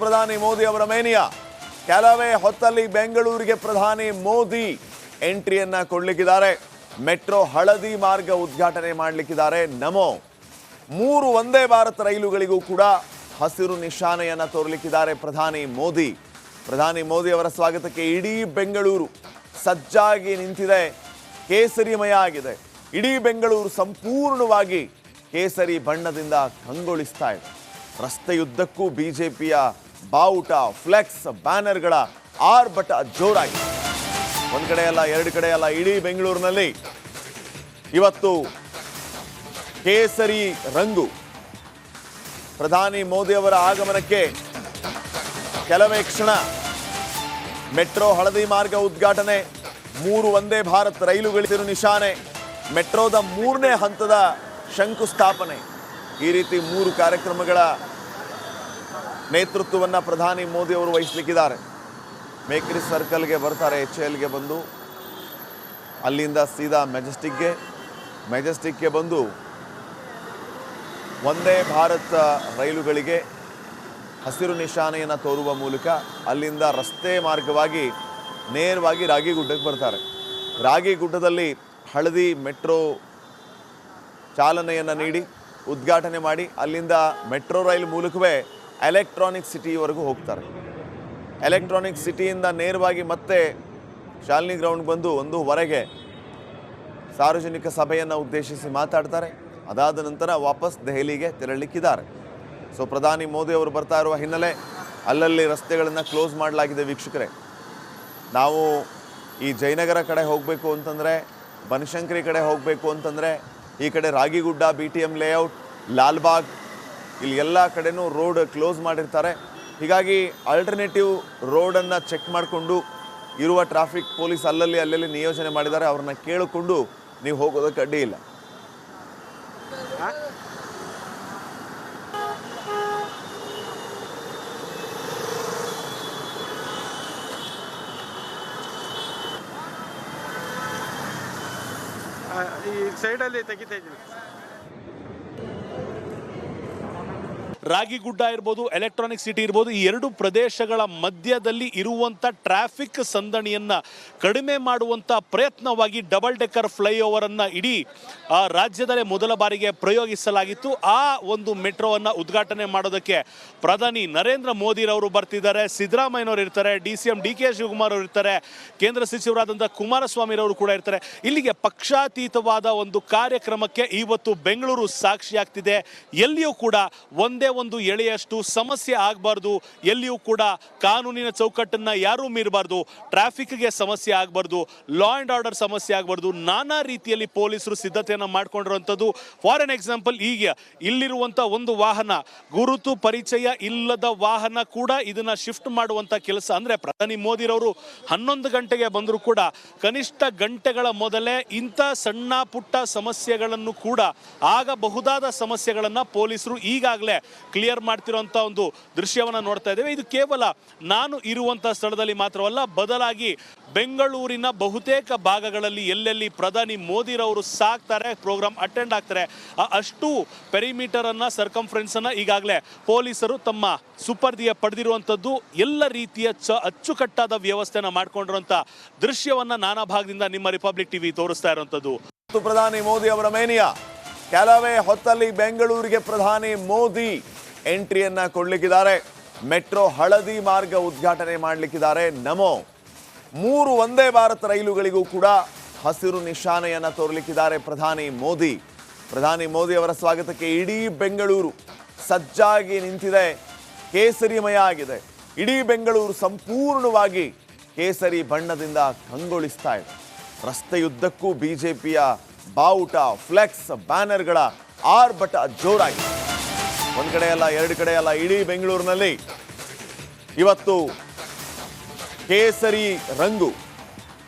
ಪ್ರಧಾನಿ ಮೋದಿ ಅವರ ಮೇನಿಯಾ ಕೆಲವೇ ಹೊತ್ತಲ್ಲಿ ಬೆಂಗಳೂರಿಗೆ ಪ್ರಧಾನಿ ಮೋದಿ ಎಂಟ್ರಿಯನ್ನ ಕೊಡ್ಲಿಕ್ಕಿದ್ದಾರೆ. ಮೆಟ್ರೋ ಹಳದಿ ಮಾರ್ಗ ಉದ್ಘಾಟನೆ ಮಾಡಲಿಕ್ಕಿದ್ದಾರೆ. ನಮೋ 3 ವಂದೇ ಭಾರತ್ ರೈಲುಗಳಿಗೂ ಕೂಡ ಹಸಿರು ನಿಶಾನೆಯನ್ನ ತೋರಲಿಕ್ಕಿದ್ದಾರೆ ಪ್ರಧಾನಿ ಮೋದಿ. ಪ್ರಧಾನಿ ಮೋದಿ ಅವರ ಸ್ವಾಗತಕ್ಕೆ ಇಡೀ ಬೆಂಗಳೂರು ಸಜ್ಜಾಗಿ ನಿಂತಿದೆ, ಕೇಸರಿಮಯ ಆಗಿದೆ. ಇಡೀ ಬೆಂಗಳೂರು ಸಂಪೂರ್ಣವಾಗಿ ಕೇಸರಿ ಬಣ್ಣದಿಂದ ಕಂಗೊಳಿಸ್ತಾ ಇದೆ. ರಸ್ತೆಯುದ್ದಕ್ಕೂ ಬಿಜೆಪಿಯ ಬಾವುಟ, ಫ್ಲೆಕ್ಸ್, ಬ್ಯಾನರ್ಗಳ ಆರ್ಭಟ ಜೋರಾಗಿದೆ. ಒಂದು ಕಡೆ ಅಲ್ಲ, ಎರಡು ಕಡೆ ಅಲ್ಲ, ಇಡೀ ಬೆಂಗಳೂರಿನಲ್ಲಿ ಇವತ್ತು ಕೇಸರಿ ರಂಗು. ಪ್ರಧಾನಿ ಮೋದಿ ಅವರ ಆಗಮನಕ್ಕೆ ಕೆಲವೇ ಕ್ಷಣ ಮೆಟ್ರೋ ಹಳದಿ ಮಾರ್ಗ ಉದ್ಘಾಟನೆ, 3 ವಂದೇ ಭಾರತ್ ರೈಲುಗಳಿಸಿರು ನಿಶಾನೆ, ಮೆಟ್ರೋದ 3ನೇ ಹಂತದ ಶಂಕುಸ್ಥಾಪನೆ. ಈ ರೀತಿ 3 ಕಾರ್ಯಕ್ರಮಗಳ ನೇತೃತ್ವವನ್ನು ಪ್ರಧಾನಿ ಮೋದಿ ಅವರು ವಹಿಸಲಿಕ್ಕಿದ್ದಾರೆ. ಮೇಕ್ರಿ ಸರ್ಕಲ್ಗೆ ಬರ್ತಾರೆ, HLಗೆ ಬಂದು ಅಲ್ಲಿಂದ ಸೀದಾ ಮೆಜೆಸ್ಟಿಕ್ಗೆ ಬಂದು ವಂದೇ ಭಾರತ್ ರೈಲುಗಳಿಗೆ ಹಸಿರು ನಿಶಾನೆಯನ್ನು ತೋರುವ ಮೂಲಕ ಅಲ್ಲಿಂದ ರಸ್ತೆ ಮಾರ್ಗವಾಗಿ ನೇರವಾಗಿ ರಾಗಿಗುಡ್ಡಕ್ಕೆ ಬರ್ತಾರೆ. ರಾಗಿಗುಡ್ಡದಲ್ಲಿ ಹಳದಿ ಮೆಟ್ರೋ ಚಾಲನೆಯನ್ನು ನೀಡಿ ಉದ್ಘಾಟನೆ ಮಾಡಿ ಅಲ್ಲಿಂದ ಮೆಟ್ರೋ ರೈಲ್ ಮೂಲಕವೇ ಎಲೆಕ್ಟ್ರಾನಿಕ್ ಸಿಟಿವರೆಗೂ ಹೋಗ್ತಾರೆ. ಎಲೆಕ್ಟ್ರಾನಿಕ್ ಸಿಟಿಯಿಂದ ನೇರವಾಗಿ ಮತ್ತೆ ಶಾಲಿನಿ ಗ್ರೌಂಡ್ ಬಂದು 1:15 ಸಾರ್ವಜನಿಕ ಸಭೆಯನ್ನು ಉದ್ದೇಶಿಸಿ ಮಾತಾಡ್ತಾರೆ. ಅದಾದ ನಂತರ ವಾಪಸ್ ದೆಹಲಿಗೆ ತೆರಳಲಿಕ್ಕಿದ್ದಾರೆ. ಸೊ ಪ್ರಧಾನಿ ಮೋದಿ ಅವರು ಬರ್ತಾ ಇರುವ ಹಿನ್ನೆಲೆ ಅಲ್ಲಲ್ಲಿ ರಸ್ತೆಗಳನ್ನು ಕ್ಲೋಸ್ ಮಾಡಲಾಗಿದೆ. ವೀಕ್ಷಕರೇ, ನಾವು ಈ ಜಯನಗರ ಕಡೆ ಹೋಗಬೇಕು ಅಂತಂದರೆ, ಬನಶಂಕರಿ ಕಡೆ ಹೋಗಬೇಕು ಅಂತಂದರೆ, ಈ ಕಡೆ ರಾಗಿಗುಡ್ಡ, BTM ಲೇಔಟ್, ಲಾಲ್ಬಾಗ್, ಇಲ್ಲಿ ಎಲ್ಲ ಕಡೆನೂ ರೋಡ್ ಕ್ಲೋಸ್ ಮಾಡಿರ್ತಾರೆ. ಹೀಗಾಗಿ ಆಲ್ಟರ್ನೇಟಿವ್ ರೋಡನ್ನು ಚೆಕ್ ಮಾಡಿಕೊಂಡು ಇರುವ ಟ್ರಾಫಿಕ್ ಪೊಲೀಸ್ ಅಲ್ಲಲ್ಲಿ ನಿಯೋಜನೆ ಮಾಡಿದ್ದಾರೆ. ಅವ್ರನ್ನ ಕೇಳಿಕೊಂಡು ನೀವು ಹೋಗೋದಕ್ಕೆ ಅಡ್ಡಿ ಇಲ್ಲ. ಈ ಸೈಡಲ್ಲಿ ತೆಗಿತಾ ಇದ್ದೀನಿ. ರಾಗಿಗುಡ್ಡ ಇರ್ಬೋದು, ಎಲೆಕ್ಟ್ರಾನಿಕ್ ಸಿಟಿ ಇರ್ಬೋದು, ಈ 2 ಪ್ರದೇಶಗಳ ಮಧ್ಯದಲ್ಲಿ ಇರುವಂಥ ಟ್ರಾಫಿಕ್ ಸಂದಣಿಯನ್ನು ಕಡಿಮೆ ಮಾಡುವಂಥ ಪ್ರಯತ್ನವಾಗಿ ಡಬಲ್ ಡೆಕ್ಕರ್ ಫ್ಲೈಓವರನ್ನು ಇಡೀ ರಾಜ್ಯದಲ್ಲೇ ಮೊದಲ ಬಾರಿಗೆ ಪ್ರಯೋಗಿಸಲಾಗಿತ್ತು. ಆ ಒಂದು ಮೆಟ್ರೋವನ್ನು ಉದ್ಘಾಟನೆ ಮಾಡೋದಕ್ಕೆ ಪ್ರಧಾನಿ ನರೇಂದ್ರ ಮೋದಿರವರು ಬರ್ತಿದ್ದಾರೆ, ಸಿದ್ದರಾಮಯ್ಯನವರು ಇರ್ತಾರೆ, DCM DK ಶಿವಕುಮಾರ್ ಅವರು ಇರ್ತಾರೆ, ಕೇಂದ್ರ ಸಚಿವರಾದಂಥ ಕುಮಾರಸ್ವಾಮಿರವರು ಕೂಡ ಇರ್ತಾರೆ. ಇಲ್ಲಿಗೆ ಪಕ್ಷಾತೀತವಾದ ಒಂದು ಕಾರ್ಯಕ್ರಮಕ್ಕೆ ಇವತ್ತು ಬೆಂಗಳೂರು ಸಾಕ್ಷಿಯಾಗ್ತಿದೆ. ಎಲ್ಲಿಯೂ ಕೂಡ ಒಂದೇ ಒಂದು ಎಳೆಯಷ್ಟು ಸಮಸ್ಯೆ ಆಗಬಾರ್ದು, ಎಲ್ಲಿಯೂ ಕೂಡ ಕಾನೂನಿನ ಚೌಕಟ್ಟನ್ನು ಯಾರೂ ಮೀರಬಾರ್ದು, ಟ್ರಾಫಿಕ್ಗೆ ಸಮಸ್ಯೆ ಆಗಬಾರ್ದು, ಲಾ ಆ್ಯಂಡ್ ಆರ್ಡರ್ ಸಮಸ್ಯೆ ಆಗಬಾರ್ದು. ನಾನಾ ರೀತಿಯಲ್ಲಿ ಪೊಲೀಸರು ಸಿದ್ಧತೆಯನ್ನು ಮಾಡಿಕೊಂಡಿರುವಂಥದ್ದು. ಫಾರ್ ಎನ್ ಎಕ್ಸಾಂಪಲ್, ಈಗ ಇಲ್ಲಿರುವಂಥ ಒಂದು ವಾಹನ, ಗುರುತು ಪರಿಚಯ ಇಲ್ಲದ ವಾಹನ ಕೂಡ ಇದನ್ನು ಶಿಫ್ಟ್ ಮಾಡುವಂಥ ಕೆಲಸ. ಅಂದರೆ ಪ್ರಧಾನಿ ಮೋದಿರವರು 11 ಗಂಟೆಗೆ ಬಂದರೂ ಕೂಡ ಕನಿಷ್ಠ ಗಂಟೆಗಳ ಮೊದಲೇ ಇಂಥ ಸಣ್ಣ ಪುಟ್ಟ ಸಮಸ್ಯೆಗಳನ್ನು ಕೂಡ, ಆಗಬಹುದಾದ ಸಮಸ್ಯೆಗಳನ್ನು ಪೊಲೀಸರು ಈಗಾಗಲೇ ಕ್ಲಿಯರ್ ಮಾಡ್ತಿರೋಂಥ ಒಂದು ದೃಶ್ಯವನ್ನು ನೋಡ್ತಾ ಇದ್ದೇವೆ. ಇದು ಕೇವಲ ನಾನು ಇರುವಂಥ ಸ್ಥಳದಲ್ಲಿ ಮಾತ್ರವಲ್ಲ, ಬದಲಾಗಿ ಬೆಂಗಳೂರಿನ ಬಹುತೇಕ ಭಾಗಗಳಲ್ಲಿ ಎಲ್ಲೆಲ್ಲಿ ಪ್ರಧಾನಿ ಮೋದಿರವರು ಸಾಕ್ತಾರೆ, ಪ್ರೋಗ್ರಾಮ್ ಅಟೆಂಡ್ ಆಗ್ತಾರೆ, ಅಷ್ಟು ಪೆರಿಮೀಟರನ್ನು, ಸರ್ಕಂಫರೆನ್ಸನ್ನು ಈಗಾಗಲೇ ಪೊಲೀಸರು ತಮ್ಮ ಸುಪರ್ದಿಗೆ ಪಡೆದಿರುವಂಥದ್ದು. ಎಲ್ಲ ರೀತಿಯ ಅಚ್ಚುಕಟ್ಟಾದ ವ್ಯವಸ್ಥೆಯನ್ನು ಮಾಡಿಕೊಂಡಿರುವಂಥ ದೃಶ್ಯವನ್ನು ನಾನಾ ಭಾಗದಿಂದ ನಿಮ್ಮ ರಿಪಬ್ಲಿಕ್ TV ತೋರಿಸ್ತಾ ಇರುವಂಥದ್ದು. ಪ್ರಧಾನಿ ಮೋದಿ ಅವರ ಮೇನಿಯಾ ಕೆಲವೇ ಹೊತ್ತಲ್ಲಿ ಬೆಂಗಳೂರಿಗೆ ಪ್ರಧಾನಿ ಮೋದಿ ಎಂಟ್ರಿಯನ್ನ ಕೊಡ್ಲಿಕ್ಕಿದ್ದಾರೆ. ಮೆಟ್ರೋ ಹಳದಿ ಮಾರ್ಗ ಉದ್ಘಾಟನೆ ಮಾಡಲಿಕ್ಕಿದ್ದಾರೆ. ನಮೋ 3 ವಂದೇ ಭಾರತ್ ರೈಲುಗಳಿಗೂ ಕೂಡ ಹಸಿರು ನಿಶಾನೆಯನ್ನ ತೋರಲಿಕ್ಕಿದ್ದಾರೆ ಪ್ರಧಾನಿ ಮೋದಿ. ಪ್ರಧಾನಿ ಮೋದಿ ಅವರ ಸ್ವಾಗತಕ್ಕೆ ಇಡೀ ಬೆಂಗಳೂರು ಸಜ್ಜಾಗಿ ನಿಂತಿದೆ, ಕೇಸರಿಮಯ ಆಗಿದೆ. ಇಡೀ ಬೆಂಗಳೂರು ಸಂಪೂರ್ಣವಾಗಿ ಕೇಸರಿ ಬಣ್ಣದಿಂದ ಕಂಗೊಳಿಸ್ತಾ ಇದೆ. ರಸ್ತೆಯುದ್ದಕ್ಕೂ ಬಿಜೆಪಿಯ ಬಾವುಟ, ಫ್ಲೆಕ್ಸ್, ಬ್ಯಾನರ್ಗಳ ಆರ್ಭಟ ಜೋರಾಗಿದೆ. ಒಂದು ಕಡೆ ಅಲ್ಲ, ಎರಡು ಕಡೆ ಅಲ್ಲ, ಇಡೀ ಬೆಂಗಳೂರಿನಲ್ಲಿ ಇವತ್ತು ಕೇಸರಿ ರಂಗು.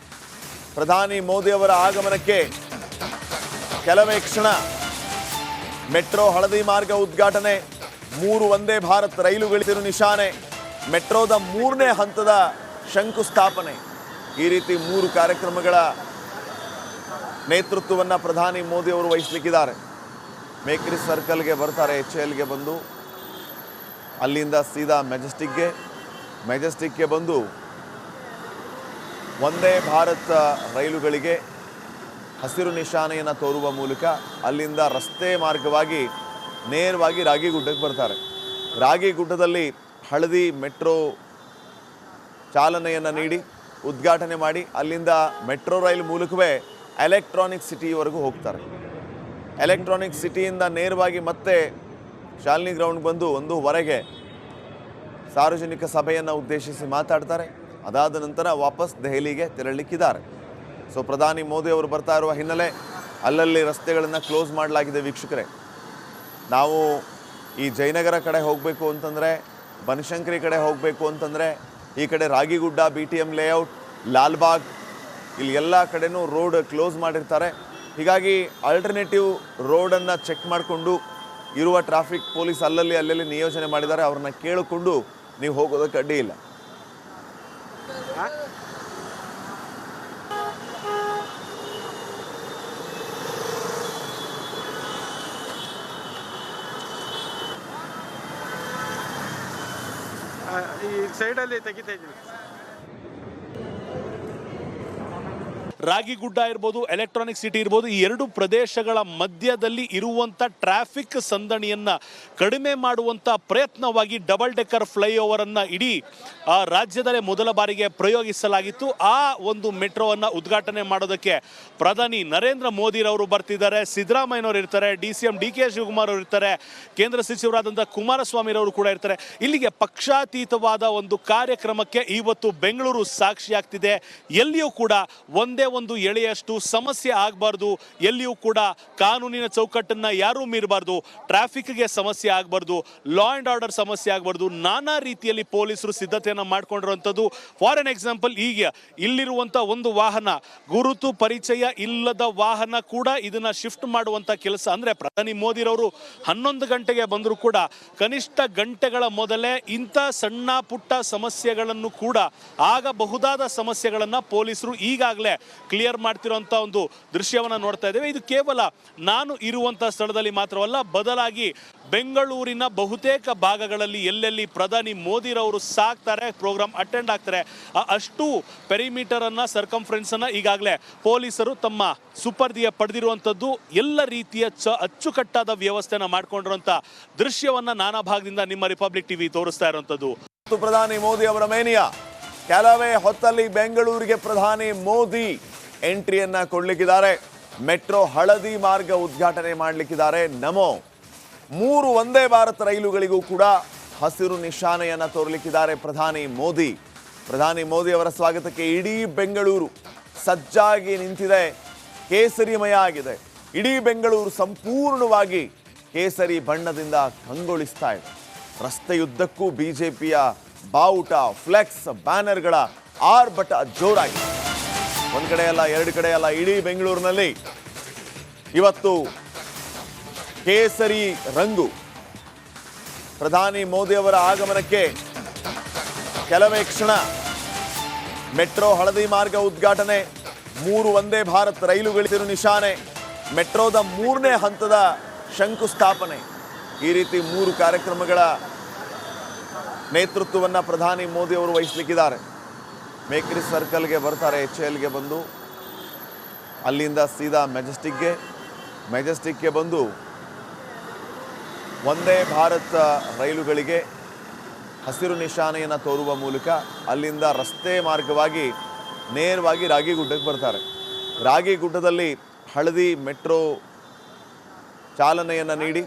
ಪ್ರಧಾನಿ ಮೋದಿ ಅವರ ಆಗಮನಕ್ಕೆ ಕೆಲವೇ ಕ್ಷಣ ಮೆಟ್ರೋ ಹಳದಿ ಮಾರ್ಗ ಉದ್ಘಾಟನೆ, 3 ವಂದೇ ಭಾರತ್ ರೈಲುಗಳಿಸಿರು ನಿಶಾನೆ, ಮೆಟ್ರೋದ 3ನೇ ಹಂತದ ಶಂಕುಸ್ಥಾಪನೆ. ಈ ರೀತಿ 3 ಕಾರ್ಯಕ್ರಮಗಳ ನೇತೃತ್ವವನ್ನು ಪ್ರಧಾನಿ ಮೋದಿ ಅವರು ವಹಿಸಲಿಕ್ಕಿದ್ದಾರೆ. ಮೇಕ್ರಿ ಸರ್ಕಲ್ಗೆ ಬರ್ತಾರೆ, HLಗೆ ಬಂದು ಅಲ್ಲಿಂದ ಸೀದಾ ಮೆಜೆಸ್ಟಿಕ್ಗೆ ಬಂದು ವಂದೇ ಭಾರತ್ ರೈಲುಗಳಿಗೆ ಹಸಿರು ನಿಶಾನೆಯನ್ನು ತೋರುವ ಮೂಲಕ ಅಲ್ಲಿಂದ ರಸ್ತೆ ಮಾರ್ಗವಾಗಿ ನೇರವಾಗಿ ರಾಗಿಗುಡ್ಡಕ್ಕೆ ಬರ್ತಾರೆ. ರಾಗಿಗುಡ್ಡದಲ್ಲಿ ಹಳದಿ ಮೆಟ್ರೋ ಚಾಲನೆಯನ್ನು ನೀಡಿ ಉದ್ಘಾಟನೆ ಮಾಡಿ ಅಲ್ಲಿಂದ ಮೆಟ್ರೋ ರೈಲ್ ಮೂಲಕವೇ ಎಲೆಕ್ಟ್ರಾನಿಕ್ ಸಿಟಿವರೆಗೂ ಹೋಗ್ತಾರೆ. ಎಲೆಕ್ಟ್ರಾನಿಕ್ ಸಿಟಿಯಿಂದ ನೇರವಾಗಿ ಮತ್ತೆ ಶಾಲಿನಿ ಗ್ರೌಂಡ್ ಬಂದು 1:15 ಸಾರ್ವಜನಿಕ ಸಭೆಯನ್ನು ಉದ್ದೇಶಿಸಿ ಮಾತಾಡ್ತಾರೆ. ಅದಾದ ನಂತರ ವಾಪಸ್ ದೆಹಲಿಗೆ ತೆರಳಲಿಕ್ಕಿದ್ದಾರೆ. ಸೊ ಪ್ರಧಾನಿ ಮೋದಿ ಅವರು ಬರ್ತಾ ಇರುವ ಹಿನ್ನೆಲೆ ಅಲ್ಲಲ್ಲಿ ರಸ್ತೆಗಳನ್ನು ಕ್ಲೋಸ್ ಮಾಡಲಾಗಿದೆ. ವೀಕ್ಷಕರೇ, ನಾವು ಈ ಜಯನಗರ ಕಡೆ ಹೋಗಬೇಕು ಅಂತಂದರೆ, ಬನಶಂಕರಿ ಕಡೆ ಹೋಗಬೇಕು ಅಂತಂದರೆ, ಈ ಕಡೆ ರಾಗಿಗುಡ್ಡ, BTM ಲೇಔಟ್, ಲಾಲ್ಬಾಗ್, ಇಲ್ಲಿ ಎಲ್ಲ ಕಡೆನೂ ರೋಡ್ ಕ್ಲೋಸ್ ಮಾಡಿರ್ತಾರೆ. ಹೀಗಾಗಿ ಆಲ್ಟರ್ನೇಟಿವ್ ರೋಡನ್ನು ಚೆಕ್ ಮಾಡಿಕೊಂಡು ಇರುವ ಟ್ರಾಫಿಕ್ ಪೊಲೀಸ್ ಅಲ್ಲಲ್ಲಿ ನಿಯೋಜನೆ ಮಾಡಿದ್ದಾರೆ. ಅವ್ರನ್ನ ಕೇಳಿಕೊಂಡು ನೀವು ಹೋಗೋದಕ್ಕೆ ಅಡ್ಡಿ ಇಲ್ಲ. ಈ ಸೈಡಲ್ಲಿ ತೆಗಿತಾ ಇದ್ದೀನಿ. ರಾಗಿಗುಡ್ಡ ಇರ್ಬೋದು, ಎಲೆಕ್ಟ್ರಾನಿಕ್ ಸಿಟಿ ಇರ್ಬೋದು, ಈ ಎರಡು ಪ್ರದೇಶಗಳ ಮಧ್ಯದಲ್ಲಿ ಇರುವಂಥ ಟ್ರಾಫಿಕ್ ಸಂದಣಿಯನ್ನ ಕಡಿಮೆ ಮಾಡುವಂಥ ಪ್ರಯತ್ನವಾಗಿ ಡಬಲ್ ಡೆಕ್ಕರ್ ಫ್ಲೈಓವರ್ ಅನ್ನ ಇಡೀ ರಾಜ್ಯದಲ್ಲೇ ಮೊದಲ ಬಾರಿಗೆ ಪ್ರಯೋಗಿಸಲಾಗಿತ್ತು. ಆ ಒಂದು ಮೆಟ್ರೋವನ್ನು ಉದ್ಘಾಟನೆ ಮಾಡೋದಕ್ಕೆ ಪ್ರಧಾನಿ ನರೇಂದ್ರ ಮೋದಿರವರು ಬರ್ತಿದ್ದಾರೆ, ಸಿದ್ದರಾಮಯ್ಯನವರು ಇರ್ತಾರೆ, DCM DK ಶಿವಕುಮಾರ್ ಅವರು ಇರ್ತಾರೆ, ಕೇಂದ್ರ ಸಚಿವರಾದಂಥ ಕುಮಾರಸ್ವಾಮಿರವರು ಕೂಡ ಇರ್ತಾರೆ. ಇಲ್ಲಿಗೆ ಪಕ್ಷಾತೀತವಾದ ಒಂದು ಕಾರ್ಯಕ್ರಮಕ್ಕೆ ಇವತ್ತು ಬೆಂಗಳೂರು ಸಾಕ್ಷಿಯಾಗ್ತಿದೆ. ಎಲ್ಲಿಯೂ ಕೂಡ ಒಂದೇ ಒಂದು ಎಳೆಯಷ್ಟು ಸಮಸ್ಯೆ ಆಗಬಾರ್ದು, ಎಲ್ಲಿಯೂ ಕೂಡ ಕಾನೂನಿನ ಚೌಕಟ್ಟನ್ನು ಯಾರೂ ಮೀರಬಾರ್ದು, ಟ್ರಾಫಿಕ್ಗೆ ಸಮಸ್ಯೆ ಆಗಬಾರ್ದು, ಲಾ ಆ್ಯಂಡ್ ಆರ್ಡರ್ ಸಮಸ್ಯೆ ಆಗಬಾರ್ದು, ನಾನಾ ರೀತಿಯಲ್ಲಿ ಪೊಲೀಸರು ಸಿದ್ಧತೆಯನ್ನು ಮಾಡ್ಕೊಂಡಿರುವಂಥದ್ದು. ಫಾರ್ ಎನ್ ಎಕ್ಸಾಂಪಲ್, ಈಗ ಇಲ್ಲಿರುವಂಥ ಒಂದು ವಾಹನ, ಗುರುತು ಪರಿಚಯ ಇಲ್ಲದ ವಾಹನ ಕೂಡ ಇದನ್ನು ಶಿಫ್ಟ್ ಮಾಡುವಂಥ ಕೆಲಸ. ಅಂದರೆ ಪ್ರಧಾನಿ ಮೋದಿರವರು 11 ಗಂಟೆಗೆ ಬಂದರೂ ಕೂಡ ಕನಿಷ್ಠ ಗಂಟೆಗಳ ಮೊದಲೇ ಇಂಥ ಸಣ್ಣ ಪುಟ್ಟ ಸಮಸ್ಯೆಗಳನ್ನು ಕೂಡ, ಆಗಬಹುದಾದ ಸಮಸ್ಯೆಗಳನ್ನು ಪೊಲೀಸರು ಈಗಾಗಲೇ ಕ್ಲಿಯರ್ ಮಾಡ್ತಿರೋಂಥ ಒಂದು ದೃಶ್ಯವನ್ನು ನೋಡ್ತಾ ಇದ್ದೇವೆ. ಇದು ಕೇವಲ ನಾನು ಇರುವಂಥ ಸ್ಥಳದಲ್ಲಿ ಮಾತ್ರವಲ್ಲ, ಬದಲಾಗಿ ಬೆಂಗಳೂರಿನ ಬಹುತೇಕ ಭಾಗಗಳಲ್ಲಿ ಎಲ್ಲೆಲ್ಲಿ ಪ್ರಧಾನಿ ಮೋದಿರವರು ಸಾಕ್ತಾರೆ, ಪ್ರೋಗ್ರಾಮ್ ಅಟೆಂಡ್ ಆಗ್ತಾರೆ, ಅಷ್ಟು ಪೆರಿಮೀಟರ್ ಅನ್ನ, ಸರ್ಕಂಫರೆನ್ಸ್ ಅನ್ನ ಈಗಾಗಲೇ ಪೊಲೀಸರು ತಮ್ಮ ಸುಪರ್ದಿಗೆ ಪಡೆದಿರುವಂಥದ್ದು. ಎಲ್ಲ ರೀತಿಯ ಅಚ್ಚುಕಟ್ಟಾದ ವ್ಯವಸ್ಥೆನ ಮಾಡ್ಕೊಂಡಿರುವಂಥ ದೃಶ್ಯವನ್ನ ನಾನಾ ಭಾಗದಿಂದ ನಿಮ್ಮ ರಿಪಬ್ಲಿಕ್ ಟಿವಿ ತೋರಿಸ್ತಾ ಇರುವಂಥದ್ದು. ಪ್ರಧಾನಿ ಮೋದಿ ಅವರ ಮೇನಿಯಾ ಕೆಲವೇ ಹೊತ್ತಲ್ಲಿ ಬೆಂಗಳೂರಿಗೆ ಪ್ರಧಾನಿ ಮೋದಿ ಎಂಟ್ರಿಯನ್ನ ಕೊಡ್ಲಿಕ್ಕಿದ್ದಾರೆ. ಮೆಟ್ರೋ ಹಳದಿ ಮಾರ್ಗ ಉದ್ಘಾಟನೆ ಮಾಡಲಿಕ್ಕಿದ್ದಾರೆ. ನಮೋ 3 ವಂದೇ ಭಾರತ್ ರೈಲುಗಳಿಗೂ ಕೂಡ ಹಸಿರು ನಿಶಾನೆಯನ್ನ ತೋರಲಿಕ್ಕಿದ್ದಾರೆ ಪ್ರಧಾನಿ ಮೋದಿ. ಪ್ರಧಾನಿ ಮೋದಿ ಅವರ ಸ್ವಾಗತಕ್ಕೆ ಇಡೀ ಬೆಂಗಳೂರು ಸಜ್ಜಾಗಿ ನಿಂತಿದೆ, ಕೇಸರಿಮಯ ಆಗಿದೆ. ಇಡೀ ಬೆಂಗಳೂರು ಸಂಪೂರ್ಣವಾಗಿ ಕೇಸರಿ ಬಣ್ಣದಿಂದ ಕಂಗೊಳಿಸ್ತಾ ಇದೆ. ರಸ್ತೆಯುದ್ದಕ್ಕೂ ಬಿಜೆಪಿಯ ಬಾವುಟ, ಫ್ಲೆಕ್ಸ್, ಬ್ಯಾನರ್ಗಳ ಆರ್ಭಟ ಜೋರಾಗಿದೆ. ಒಂದು ಕಡೆ ಅಲ್ಲ, 2 ಕಡೆ ಅಲ್ಲ, ಇಡೀ ಬೆಂಗಳೂರಿನಲ್ಲಿ ಇವತ್ತು ಕೇಸರಿ ರಂಗು. ಪ್ರಧಾನಿ ಮೋದಿ ಅವರ ಆಗಮನಕ್ಕೆ ಕೆಲವೇ ಕ್ಷಣ ಮೆಟ್ರೋ ಹಳದಿ ಮಾರ್ಗ ಉದ್ಘಾಟನೆ, 3 ವಂದೇ ಭಾರತ್ ರೈಲುಗಳಿರು ನಿಶಾನೆ, ಮೆಟ್ರೋದ 3ನೇ ಹಂತದ ಶಂಕುಸ್ಥಾಪನೆ. ಈ ರೀತಿ 3 ಕಾರ್ಯಕ್ರಮಗಳ ನೇತೃತ್ವವನ್ನು ಪ್ರಧಾನಿ ಮೋದಿ ಅವರು ವಹಿಸಲಿಕ್ಕಿದ್ದಾರೆ. ಮೇಕ್ರಿ ಸರ್ಕಲ್ಗೆ ಬರ್ತಾರೆ, HALಗೆ ಬಂದು ಅಲ್ಲಿಂದ ಸೀದಾ ಮೆಜೆಸ್ಟಿಕ್ಗೆ ಬಂದು ವಂದೇ ಭಾರತ್ ರೈಲುಗಳಿಗೆ ಹಸಿರು ನಿಶಾನೆಯನ್ನು ತೋರುವ ಮೂಲಕ ಅಲ್ಲಿಂದ ರಸ್ತೆ ಮಾರ್ಗವಾಗಿ ನೇರವಾಗಿ ರಾಗಿಗುಡ್ಡಕ್ಕೆ ಬರ್ತಾರೆ. ರಾಗಿಗುಡ್ಡದಲ್ಲಿ ಹಳದಿ ಮೆಟ್ರೋ ಚಾಲನೆಯನ್ನು ನೀಡಿ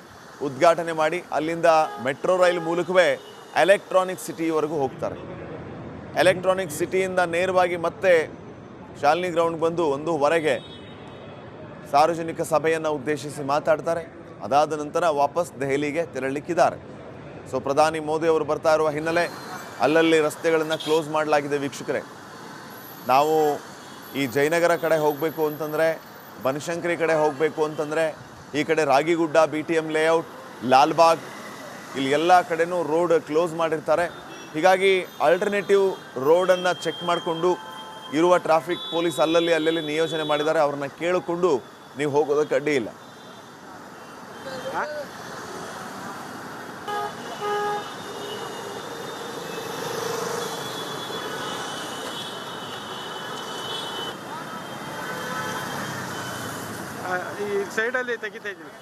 ಉದ್ಘಾಟನೆ ಮಾಡಿ ಅಲ್ಲಿಂದ ಮೆಟ್ರೋ ರೈಲ್ ಮೂಲಕವೇ ಎಲೆಕ್ಟ್ರಾನಿಕ್ ಸಿಟಿವರೆಗೂ ಹೋಗ್ತಾರೆ. ಎಲೆಕ್ಟ್ರಾನಿಕ್ ಸಿಟಿಯಿಂದ ನೇರವಾಗಿ ಮತ್ತೆ ಶಾಲಿನಿ ಗ್ರೌಂಡ್ ಬಂದು 1:15 ಸಾರ್ವಜನಿಕ ಸಭೆಯನ್ನು ಉದ್ದೇಶಿಸಿ ಮಾತಾಡ್ತಾರೆ. ಅದಾದ ನಂತರ ವಾಪಸ್ ದೆಹಲಿಗೆ ತೆರಳಲಿಕ್ಕಿದ್ದಾರೆ. ಸೊ ಪ್ರಧಾನಿ ಮೋದಿ ಅವರು ಬರ್ತಾ ಇರುವ ಹಿನ್ನೆಲೆ ಅಲ್ಲಲ್ಲಿ ರಸ್ತೆಗಳನ್ನು ಕ್ಲೋಸ್ ಮಾಡಲಾಗಿದೆ. ವೀಕ್ಷಕರೇ, ನಾವು ಈ ಜಯನಗರ ಕಡೆ ಹೋಗಬೇಕು ಅಂತಂದರೆ, ಬನಶಂಕರಿ ಕಡೆ ಹೋಗಬೇಕು ಅಂತಂದರೆ, ಈ ಕಡೆ ರಾಗಿಗುಡ್ಡ, BTM ಲೇಔಟ್, ಲಾಲ್ಬಾಗ್, ಇಲ್ಲಿ ಎಲ್ಲ ಕಡೆನೂ ರೋಡ್ ಕ್ಲೋಸ್ ಮಾಡಿರ್ತಾರೆ. ಹೀಗಾಗಿ ಆಲ್ಟರ್ನೇಟಿವ್ ರೋಡನ್ನು ಚೆಕ್ ಮಾಡಿಕೊಂಡು ಇರುವ ಟ್ರಾಫಿಕ್ ಪೊಲೀಸ್ ಅಲ್ಲಲ್ಲಿ ನಿಯೋಜನೆ ಮಾಡಿದ್ದಾರೆ. ಅವ್ರನ್ನ ಕೇಳಿಕೊಂಡು ನೀವು ಹೋಗೋದಕ್ಕೆ ಅಡ್ಡಿ ಇಲ್ಲ. ಸೈಡಲ್ಲಿ ತೆಗಿತಾ ಇದ್ದೀನಿ.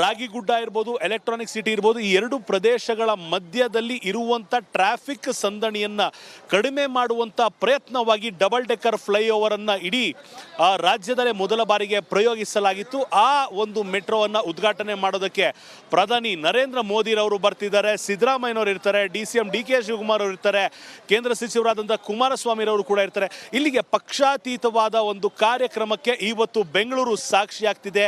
ರಾಗಿಗುಡ್ಡ ಇರ್ಬೋದು, ಎಲೆಕ್ಟ್ರಾನಿಕ್ ಸಿಟಿ ಇರ್ಬೋದು, ಈ ಎರಡು ಪ್ರದೇಶಗಳ ಮಧ್ಯದಲ್ಲಿ ಇರುವಂಥ ಟ್ರಾಫಿಕ್ ಸಂದಣಿಯನ್ನ ಕಡಿಮೆ ಮಾಡುವಂಥ ಪ್ರಯತ್ನವಾಗಿ ಡಬಲ್ ಡೆಕ್ಕರ್ ಫ್ಲೈಓವರ್ ಅನ್ನ ಇಡೀ ರಾಜ್ಯದಲ್ಲೇ ಮೊದಲ ಬಾರಿಗೆ ಪ್ರಯೋಗಿಸಲಾಗಿತ್ತು. ಆ ಒಂದು ಮೆಟ್ರೋವನ್ನು ಉದ್ಘಾಟನೆ ಮಾಡೋದಕ್ಕೆ ಪ್ರಧಾನಿ ನರೇಂದ್ರ ಮೋದಿರವರು ಬರ್ತಿದ್ದಾರೆ, ಸಿದ್ದರಾಮಯ್ಯನವರು ಇರ್ತಾರೆ, DCM DK ಶಿವಕುಮಾರ್ ಅವರು ಇರ್ತಾರೆ, ಕೇಂದ್ರ ಸಚಿವರಾದಂಥ ಕುಮಾರಸ್ವಾಮಿರವರು ಕೂಡ ಇರ್ತಾರೆ. ಇಲ್ಲಿಗೆ ಪಕ್ಷಾತೀತವಾದ ಒಂದು ಕಾರ್ಯಕ್ರಮಕ್ಕೆ ಇವತ್ತು ಬೆಂಗಳೂರು ಸಾಕ್ಷಿಯಾಗ್ತಿದೆ.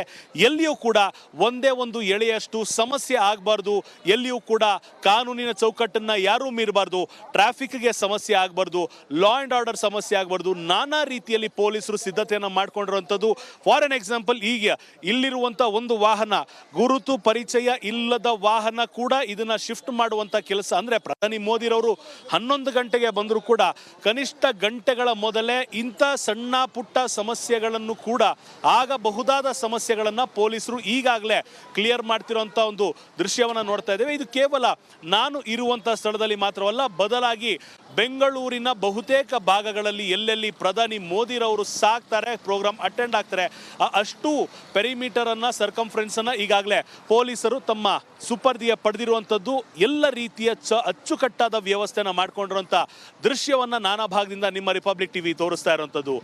ಎಲ್ಲಿಯೂ ಕೂಡ ಒಂದೇ ಒಂದು ಎಳೆಯಷ್ಟು ಸಮಸ್ಯೆ ಆಗಬಾರ್ದು, ಎಲ್ಲಿಯೂ ಕೂಡ ಕಾನೂನಿನ ಚೌಕಟ್ಟನ್ನ ಯಾರೂ ಮೀರಬಾರ್ದು, ಟ್ರಾಫಿಕ್ಗೆ ಸಮಸ್ಯೆ ಆಗಬಾರ್ದು, ಲಾ ಅಂಡ್ ಆರ್ಡರ್ ಸಮಸ್ಯೆ ಆಗಬಾರ್ದು, ನಾನಾ ರೀತಿಯಲ್ಲಿ ಪೊಲೀಸರು ಸಿದ್ಧತೆಯನ್ನು ಮಾಡ್ಕೊಂಡಿರುವಂಥದ್ದು. ಫಾರ್ ಎನ್ ಎಕ್ಸಾಂಪಲ್, ಈಗ ಇಲ್ಲಿರುವಂಥ ಒಂದು ವಾಹನ ಗುರುತು ಪರಿಚಯ ಇಲ್ಲದ ವಾಹನ ಕೂಡ ಇದನ್ನ ಶಿಫ್ಟ್ ಮಾಡುವಂಥ ಕೆಲಸ. ಅಂದರೆ ಪ್ರಧಾನಿ ಮೋದಿರವರು 11 ಗಂಟೆಗೆ ಬಂದರೂ ಕೂಡ ಕನಿಷ್ಠ ಗಂಟೆಗಳ ಮೊದಲೇ ಇಂಥ ಸಣ್ಣ ಪುಟ್ಟ ಸಮಸ್ಯೆಗಳನ್ನು ಕೂಡ ಆಗಬಹುದಾದ ಸಮಸ್ಯೆಗಳನ್ನು ಪೊಲೀಸರು ಈಗಾಗಲೇ ಕ್ಲಿಯರ್ ಮಾಡ್ತಿರುವಂಥ ಒಂದು ದೃಶ್ಯವನ್ನು ನೋಡ್ತಾ ಇದ್ದೇವೆ. ಇದು ಕೇವಲ ನಾನು ಇರುವಂಥ ಸ್ಥಳದಲ್ಲಿ ಮಾತ್ರವಲ್ಲ, ಬದಲಾಗಿ ಬೆಂಗಳೂರಿನ ಬಹುತೇಕ ಭಾಗಗಳಲ್ಲಿ ಎಲ್ಲೆಲ್ಲಿ ಪ್ರಧಾನಿ ಮೋದಿರವರು ಸಾಕ್ತಾರೆ, ಪ್ರೋಗ್ರಾಮ್ ಅಟೆಂಡ್ ಆಗ್ತಾರೆ, ಅಷ್ಟು ಪೆರಿಮೀಟರ್ ಅನ್ನ, ಸರ್ಕಂಫರೆನ್ಸ್ ಅನ್ನ ಈಗಾಗಲೇ ಪೊಲೀಸರು ತಮ್ಮ ಸುಪರ್ದಿಯ ಪಡೆದಿರುವಂಥದ್ದು. ಎಲ್ಲ ರೀತಿಯ ಅಚ್ಚುಕಟ್ಟಾದ ವ್ಯವಸ್ಥೆನ ಮಾಡ್ಕೊಂಡಿರುವಂಥ ದೃಶ್ಯವನ್ನ ನಾನಾ ಭಾಗದಿಂದ ನಿಮ್ಮ ರಿಪಬ್ಲಿಕ್ ಟಿವಿ ತೋರಿಸ್ತಾ ಇರುವಂಥದ್ದು.